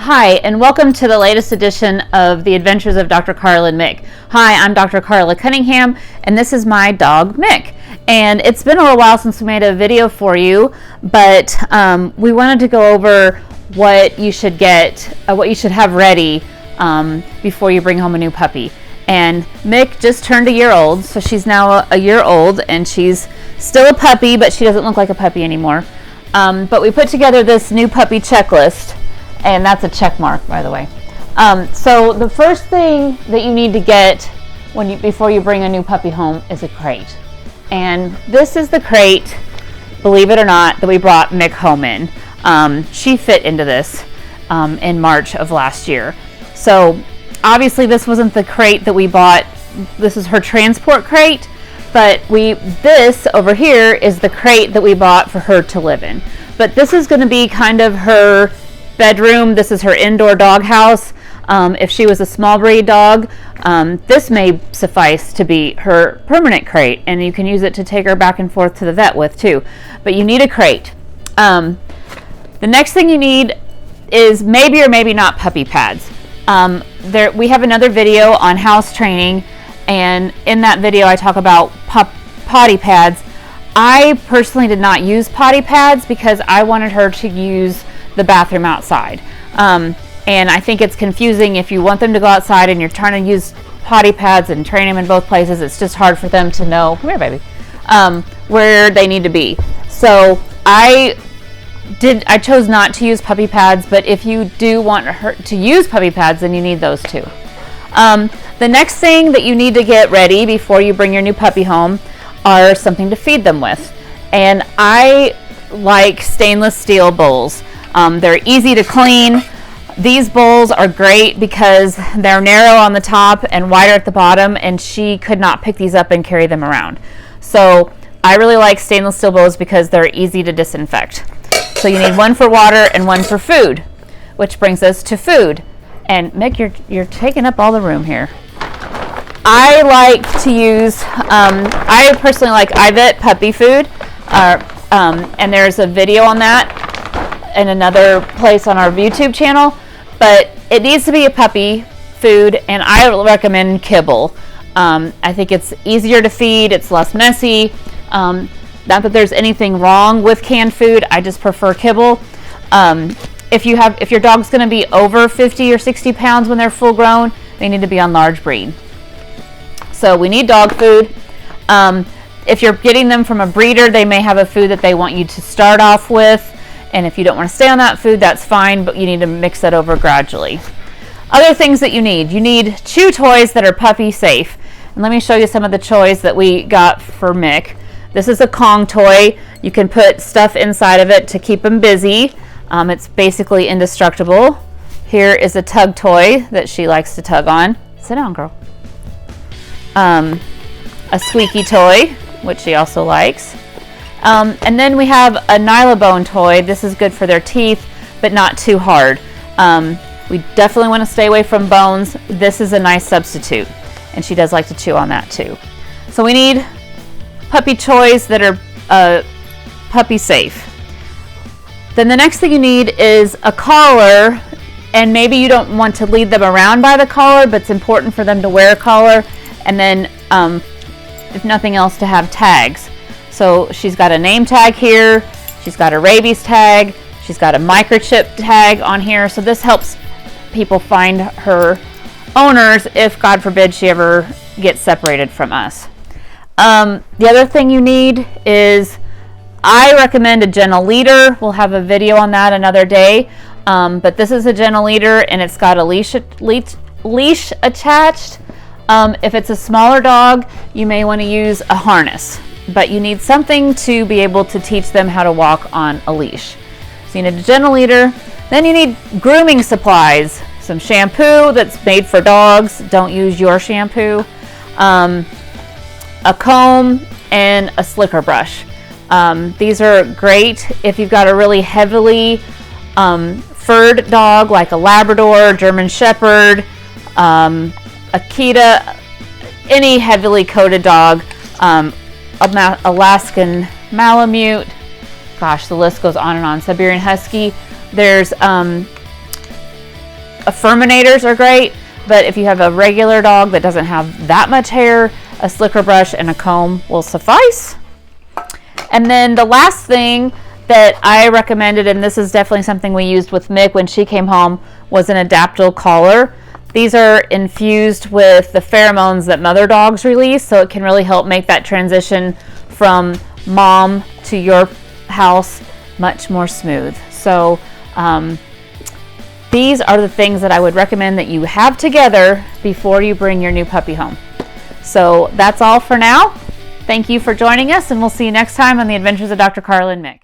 Hi, and welcome to the latest edition of The Adventures of Dr. Karla and Mick. Hi, I'm Dr. Karla Cunningham, and this is my dog, Mick. And it's been a little while since we made a video for you, but we wanted to go over what you should get, what you should have ready before you bring home a new puppy. And Mick just turned a year old, so she's now a year old, and she's still a puppy, but she doesn't look like a puppy anymore. But we put together this new puppy checklist. And that's a check mark, by the way. So the first thing that you need to get before you bring a new puppy home is a crate. And this is the crate, believe it or not, that we brought Mick home in. She fit into this in March of last year. So obviously this wasn't the crate that we bought. This is her transport crate, but this over here is the crate that we bought for her to live in. But this is going to be kind of her bedroom. This is her indoor dog house. If she was a small breed dog, this may suffice to be her permanent crate, and you can use it to take her back and forth to the vet with too. But you need a crate. The next thing you need is maybe or maybe not puppy pads. We have another video on house training, and in that video I talk about potty pads. I personally did not use potty pads because I wanted her to use the bathroom outside. And I think it's confusing if you want them to go outside and you're trying to use potty pads and train them in both places. It's just hard for them to know, come here baby, where they need to be. So I chose not to use puppy pads, but if you do want her to use puppy pads, then you need those too. The next thing that you need to get ready before you bring your new puppy home are something to feed them with. And I like stainless steel bowls. They're easy to clean. These bowls are great because they're narrow on the top and wider at the bottom, and she could not pick these up and carry them around. So I really like stainless steel bowls because they're easy to disinfect. So you need one for water and one for food, which brings us to food. And Mick, you're taking up all the room here. I like to use, I personally like iVet puppy food, and there's a video on that in another place on our YouTube channel, but it needs to be a puppy food, and I recommend kibble. I think it's easier to feed, it's less messy. Not that there's anything wrong with canned food, I just prefer kibble. If your dog's going to be over 50 or 60 pounds when they're full grown, they need to be on large breed. So we need dog food. If you're getting them from a breeder, they may have a food that they want you to start off with. And if you don't want to stay on that food, that's fine, but you need to mix that over gradually. Other things that you need chew toys that are puppy safe. And let me show you some of the toys that we got for Mick. This is a Kong toy. You can put stuff inside of it to keep him busy. It's basically indestructible. Here is a tug toy that she likes to tug on. Sit down, girl. A squeaky toy, which she also likes. And then we have a Nylabone toy. This is good for their teeth, but not too hard. We definitely want to stay away from bones. This is a nice substitute, and she does like to chew on that too. So we need puppy toys that are puppy safe. Then the next thing you need is a collar, and maybe you don't want to lead them around by the collar, but it's important for them to wear a collar, and then if nothing else, to have tags. So she's got a name tag here, she's got a rabies tag, she's got a microchip tag on here, so this helps people find her owners if, God forbid, she ever gets separated from us. The other thing you need is, I recommend a gentle leader. We'll have a video on that another day, but this is a gentle leader, and it's got a leash attached. If it's a smaller dog, you may want to use a harness, but you need something to be able to teach them how to walk on a leash. So you need a gentle leader. Then you need grooming supplies, some shampoo that's made for dogs. Don't use your shampoo. A comb and a slicker brush. These are great if you've got a really heavily furred dog like a Labrador, German Shepherd, Akita, any heavily coated dog, Alaskan Malamute, gosh, the list goes on and on, Siberian Husky. There's Furminators are great, but if you have a regular dog that doesn't have that much hair, a slicker brush and a comb will suffice. And then the last thing that I recommended, and this is definitely something we used with Mick when she came home, was an Adaptal Collar. These are infused with the pheromones that mother dogs release, so it can really help make that transition from mom to your house much more smooth. So these are the things that I would recommend that you have together before you bring your new puppy home. So that's all for now. Thank you for joining us, and we'll see you next time on the Adventures of Dr. Karla and Mick.